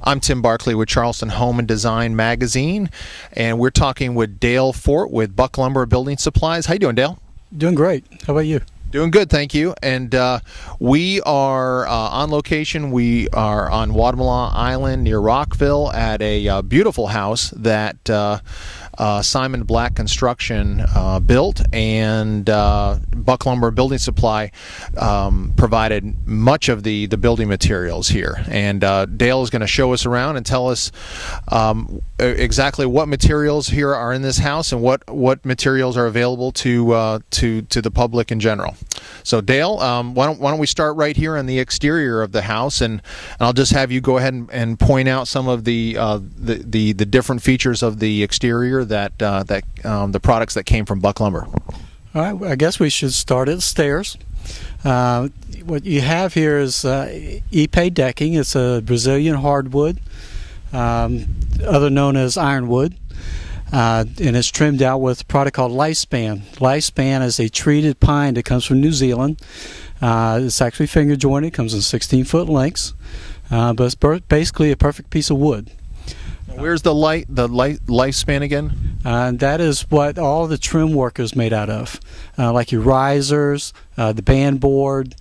I'm Tim Barkley with Charleston Home and Design Magazine, and we're talking with Dale Fort with Buck Lumber Building Supplies. How you doing, Dale? Doing great. How about you? Doing good, thank you. And we are on location. We are on Guatemala Island near Rockville at a beautiful house that Simon Black Construction built, and Buck Lumber Building Supply provided much of the building materials here. And Dale is going to show us around and tell us exactly what materials here are in this house and what materials are available to the public in general. So Dale, why don't we start right here on the exterior of the house, and I'll just have you go ahead and point out some of the different features of the exterior that the products that came from Buck Lumber. All right, I guess we should start at the stairs. What you have here is Ipe decking. It's a Brazilian hardwood, other known as ironwood. And it's trimmed out with a product called Lifespan. Lifespan is a treated pine that comes from New Zealand. It's actually finger jointed, comes in 16-foot lengths, but it's basically a perfect piece of wood. Where's the Lifespan again? That is what all the trim work is made out of, like your risers, the band board,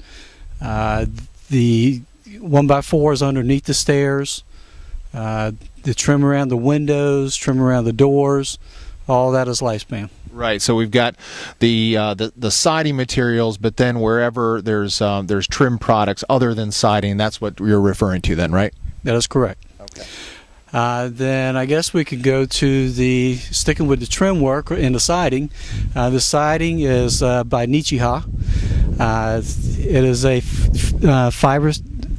the 1x4s underneath the stairs, the trim around the windows, trim around the doors, all that is Lifespan. Right. So we've got the siding materials, but then wherever there's trim products other than siding, that's what you're referring to then, right? That is correct. Okay. Then I guess we could go to sticking with the trim work in the siding. The siding is by Nichiha. It is a fiber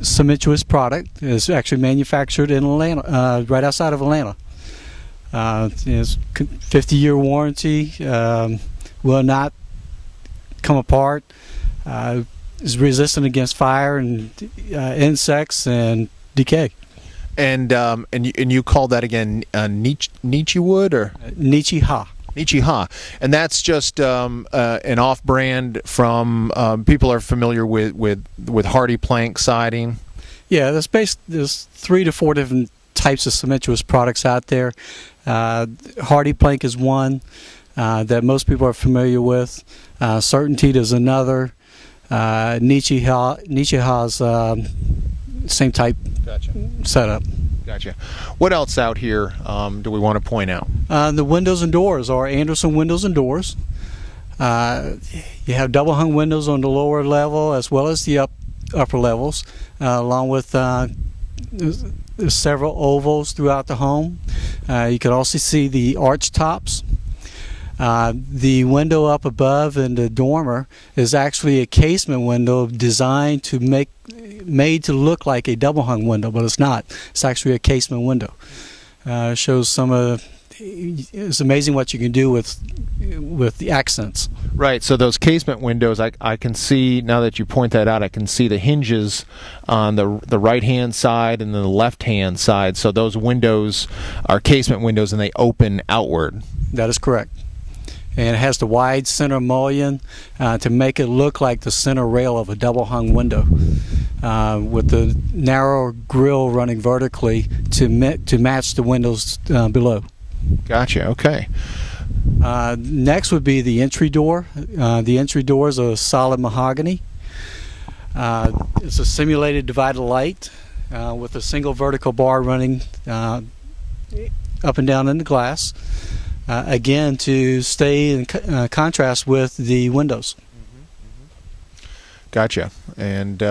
cementous product. It's actually manufactured in Atlanta, right outside of Atlanta. It's 50-year warranty. Will not come apart. Is resistant against fire and insects and decay. And you call that again Nietzsche wood or Nichiha. Nichiha, and that's just an off-brand from people are familiar with Hardy Plank siding. Yeah, there's 3 to 4 different types of cementous products out there. Hardy Plank is one that most people are familiar with. Certainty is another. Nichiha's same type setup. Gotcha. What else out here do we want to point out? The windows and doors are Andersen windows and doors. You have double hung windows on the lower level as well as the upper levels, along with several ovals throughout the home. You can also see the arch tops. The window up above in the dormer is actually a casement window designed to made to look like a double hung window, but it's not. It's actually a casement window. Shows some of. It's amazing what you can do with the accents. Right. So those casement windows, I can see now that you point that out. I can see the hinges on the right hand side and then the left hand side. So those windows are casement windows and they open outward. That is correct. And it has the wide center mullion to make it look like the center rail of a double hung window, with the narrow grill running vertically to match the windows below. Gotcha. Okay. Next would be the entry door. The entry door is a solid mahogany. It's a simulated divided light with a single vertical bar running up and down in the glass. Again, to stay in contrast with the windows. Gotcha. And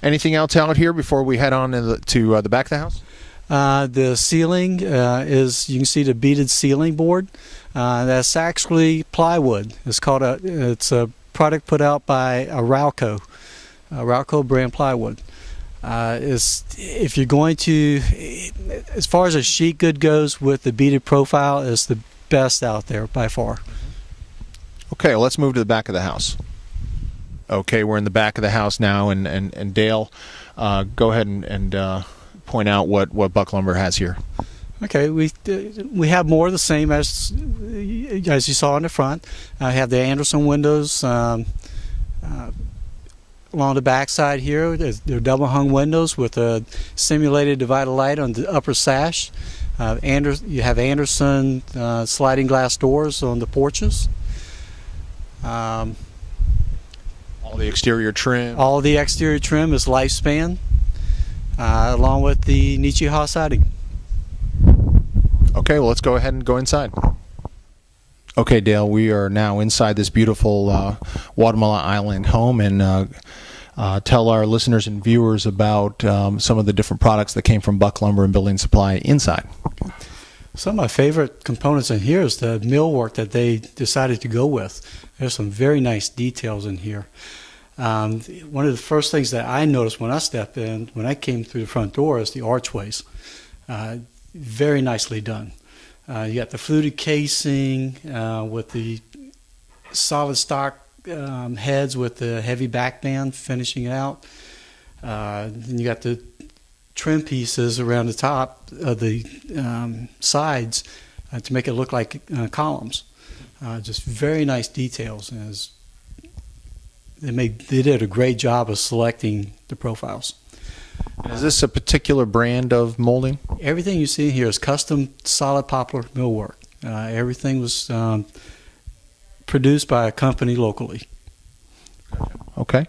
anything else out here before we head on to the back of the house? The ceiling is, you can see the beaded ceiling board. That's actually plywood. It's a product put out by Arauco brand plywood. If you're going to, as far as a sheet good goes with the beaded profile, it's the best out there by far. Okay, well, let's move to the back of the house. Okay, we're in the back of the house now, and Dale, go ahead and point out what Buck Lumber has here. Okay, we have more of the same as you saw in the front. I have the Andersen windows, Along the back side here, there are double hung windows with a simulated divided light on the upper sash. You have Anderson sliding glass doors on the porches. All the exterior trim. All the exterior trim is Lifespan, along with the Nichiha siding. Okay, well, let's go ahead and go inside. Okay, Dale, we are now inside this beautiful Guatemala Island home, and tell our listeners and viewers about some of the different products that came from Buck Lumber and Building Supply inside. Some of my favorite components in here is the millwork that they decided to go with. There's some very nice details in here. One of the first things that I noticed when I stepped in, when I came through the front door, is the archways. Very nicely done. You got the fluted casing with the solid stock heads with the heavy back band finishing it out. Then you got the trim pieces around the top of the sides to make it look like columns. Just very nice details. They did a great job of selecting the profiles. Is this a particular brand of molding? Everything you see here is custom solid poplar millwork. Everything was produced by a company locally. Okay.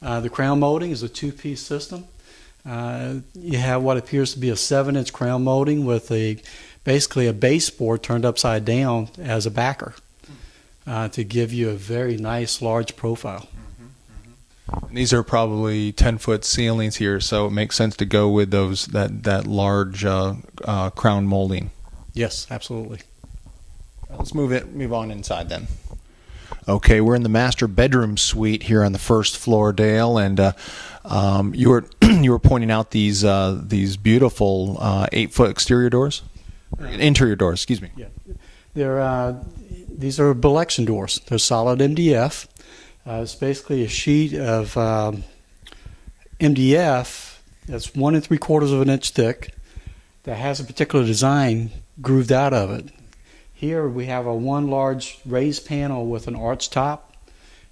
The crown molding is a two-piece system. You have what appears to be a 7-inch crown molding with basically a baseboard turned upside down as a backer to give you a very nice large profile. And these are probably 10-foot ceilings here, so it makes sense to go with that large crown molding. Yes, absolutely. Let's move on inside then. Okay, we're in the master bedroom suite here on the first floor, Dale, and you were pointing out these beautiful 8-foot exterior doors, interior doors. Excuse me. Yeah, these are Belection doors. They're solid MDF. It's basically a sheet of MDF that's 1 3/4 of an inch thick that has a particular design grooved out of it. Here we have one large raised panel with an arch top,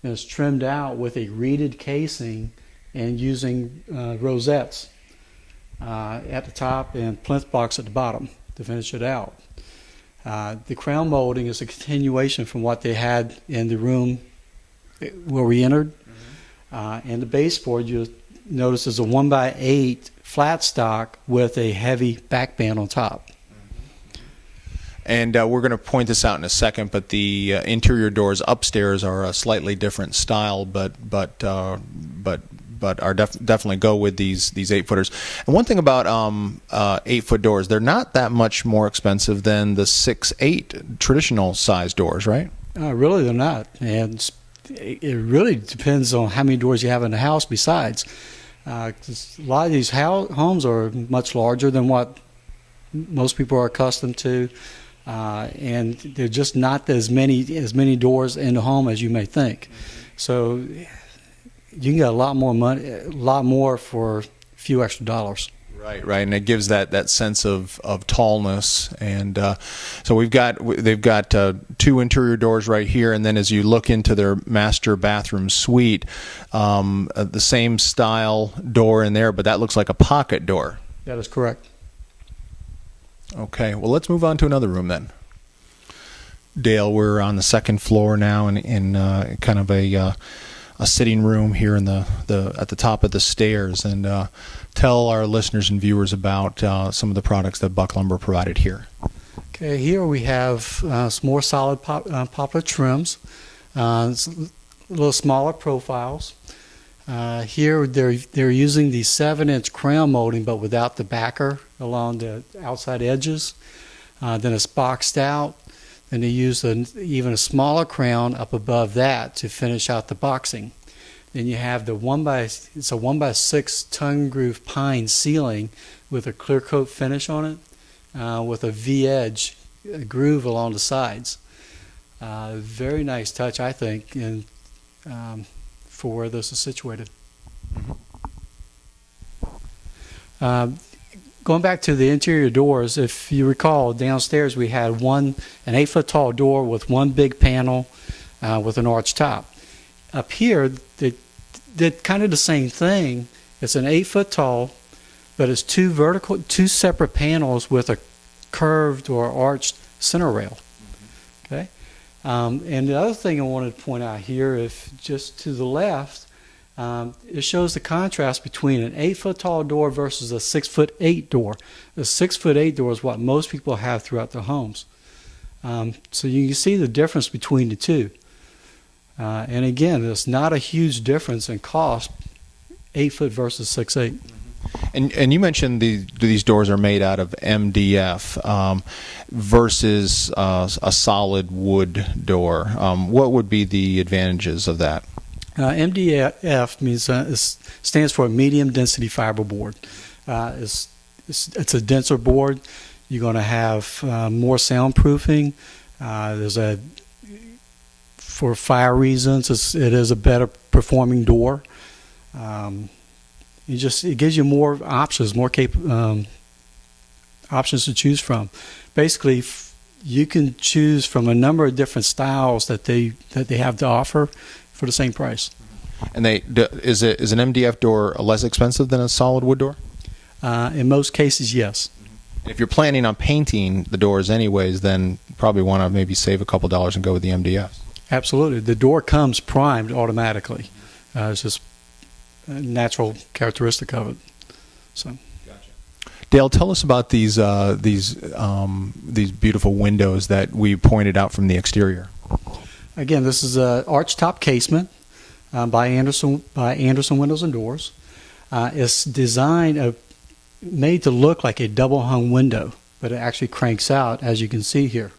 and it's trimmed out with a reeded casing and using rosettes at the top and plinth blocks at the bottom to finish it out. The crown molding is a continuation from what they had in the room where we entered. And the baseboard, you notice, is a 1x8 flat stock with a heavy back band on top. And we're going to point this out in a second, but the interior doors upstairs are a slightly different style, but are definitely go with these 8-footers. And one thing about 8-foot doors, they're not that much more expensive than the 6/8 traditional size doors, right? Really, they're not. And it really depends on how many doors you have in the house besides. 'Cause a lot of these homes are much larger than what most people are accustomed to, and they're just not as many doors in the home as you may think. So you can get a lot more money, a lot more for a few extra dollars. Right, and it gives that sense of tallness, and so they've got 2 interior doors right here, and then as you look into their master bathroom suite, the same style door in there, but that looks like a pocket door. That is correct. Okay, well, let's move on to another room then. Dale, we're on the second floor now, in kind of a sitting room here in the at the top of the stairs, and tell our listeners and viewers about some of the products that Buck Lumber provided here. Okay, here we have some more solid poplar trims, a little smaller profiles. Here they're using the 7-inch crown molding, but without the backer along the outside edges. Then it's boxed out. Then they use even a smaller crown up above that to finish out the boxing. Then you have the 1x6 tongue groove pine ceiling with a clear coat finish on it, with a V-edge groove along the sides. Very nice touch, I think, and for where this is situated. Going back to the interior doors, if you recall, downstairs we had an 8-foot tall door with one big panel with an arched top. Up here, did kind of the same thing. It's an 8-foot tall, but it's two separate panels with a curved or arched center rail. Okay. And the other thing I wanted to point out here, if just to the left, it shows the contrast between an 8-foot tall door versus a 6'8" door. The 6'8" door is what most people have throughout their homes. So you can see the difference between the two. And again, there's not a huge difference in cost, 8-foot versus 6'8". And you mentioned these doors are made out of MDF versus a solid wood door. What would be the advantages of that? MDF means stands for medium density fiber board. It's a denser board. You're going to have more soundproofing. For fire reasons, it is a better performing door. It gives you more options, options to choose from. Basically, you can choose from a number of different styles that they have to offer for the same price. And is an MDF door less expensive than a solid wood door? In most cases, yes. If you're planning on painting the doors anyways, then you probably want to maybe save a couple dollars and go with the MDF. Absolutely. The door comes primed automatically. It's just a natural characteristic of it. So. Dale, tell us about these beautiful windows that we pointed out from the exterior. Again, this is an arch-top casement by Anderson Windows and Doors. It's designed, made to look like a double-hung window, but it actually cranks out, as you can see here.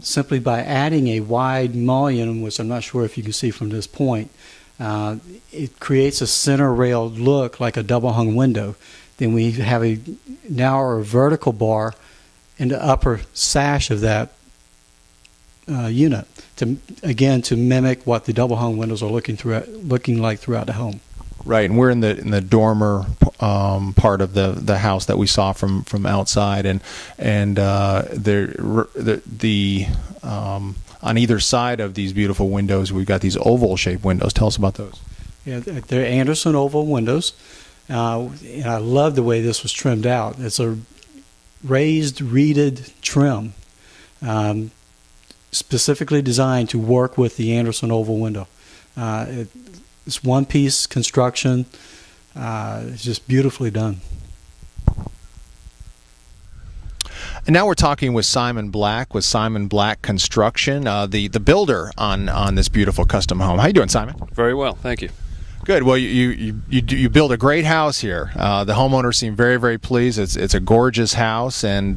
Simply by adding a wide mullion, which I'm not sure if you can see from this point, it creates a center rail look like a double-hung window. Then we have a narrower vertical bar in the upper sash of that unit to mimic what the double-hung windows are looking like throughout the home. Right, and we're in the dormer part of the house that we saw from outside, and on either side of these beautiful windows, we've got these oval-shaped windows. Tell us about those. Yeah, they're Anderson oval windows, and I love the way this was trimmed out. It's a raised reeded trim, specifically designed to work with the Anderson oval window. It's one-piece construction. It's just beautifully done. And now we're talking with Simon Black with Simon Black Construction, the builder on this beautiful custom home. How you doing, Simon? Very well, thank you. Good. Well, you build a great house here. The homeowners seem very, very pleased. It's a gorgeous house, and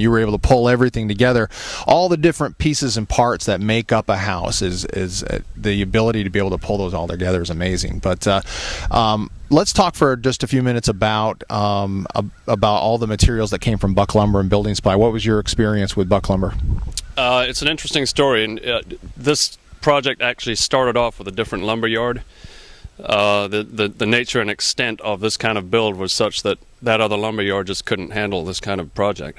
you were able to pull everything together. All the different pieces and parts that make up a house is the ability to be able to pull those all together is amazing. But let's talk for just a few minutes about all the materials that came from Buck Lumber and Building Supply. What was your experience with Buck Lumber? It's an interesting story, and this project actually started off with a different lumber yard. The nature and extent of this kind of build was such that other lumber yard just couldn't handle this kind of project.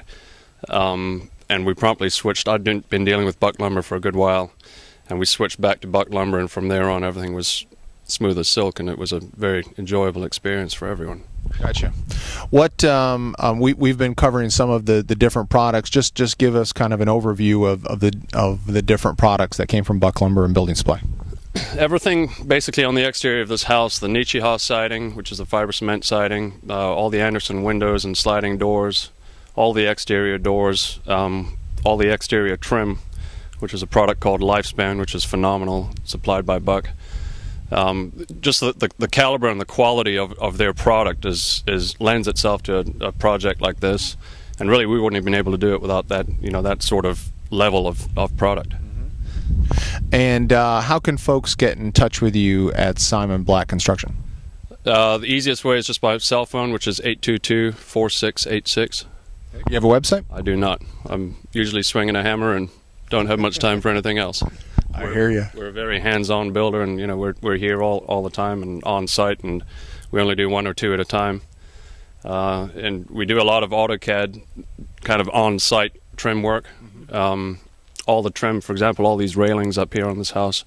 And we promptly switched. I'd been dealing with Buck Lumber for a good while, and we switched back to Buck Lumber, and from there on everything was smooth as silk, and it was a very enjoyable experience for everyone. Gotcha. What we've been covering some of the different products. Just give us kind of an overview of the different products that came from Buck Lumber and Building Supply. Everything basically on the exterior of this house, the Nichiha siding, which is a fiber cement siding, all the Anderson windows and sliding doors, all the exterior doors, all the exterior trim, which is a product called Lifespan, which is phenomenal, supplied by Buck. Just the caliber and the quality of their product lends itself to a project like this, and really we wouldn't have been able to do it without that sort of level of product. And how can folks get in touch with you at Simon Black Construction? The easiest way is just by cell phone, which is 822-4686. You have a website? I do not. I'm usually swinging a hammer and don't have much time for anything else. I hear you. We're a very hands-on builder, and we're here all the time and on site, and we only do one or two at a time. And we do a lot of AutoCAD kind of on-site trim work. All the trim, for example, all these railings up here on this house,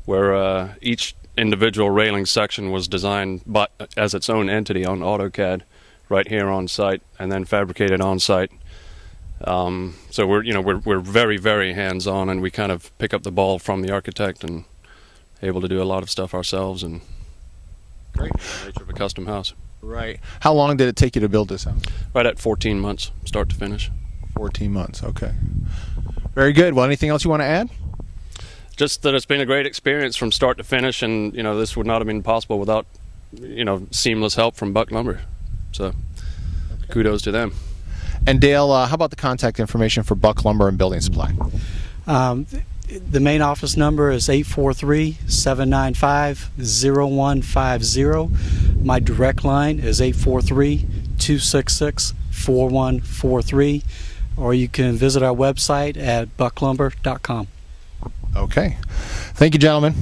where each individual railing section was designed as its own entity on AutoCAD right here on site, and then fabricated on site. So we're very, very hands-on, and we kind of pick up the ball from the architect and able to do a lot of stuff ourselves. And Great. The nature of a custom house. Right. How long did it take you to build this house? Right at 14 months, start to finish. 14 months. Okay. Very good. Well, anything else you want to add? Just that it's been a great experience from start to finish, and this would not have been possible without seamless help from Buck Lumber. So kudos to them. And Dale, how about the contact information for Buck Lumber and Building Supply? The main office number is 843-795-0150. My direct line is 843-266-4143, or you can visit our website at bucklumber.com. Okay. Thank you, gentlemen.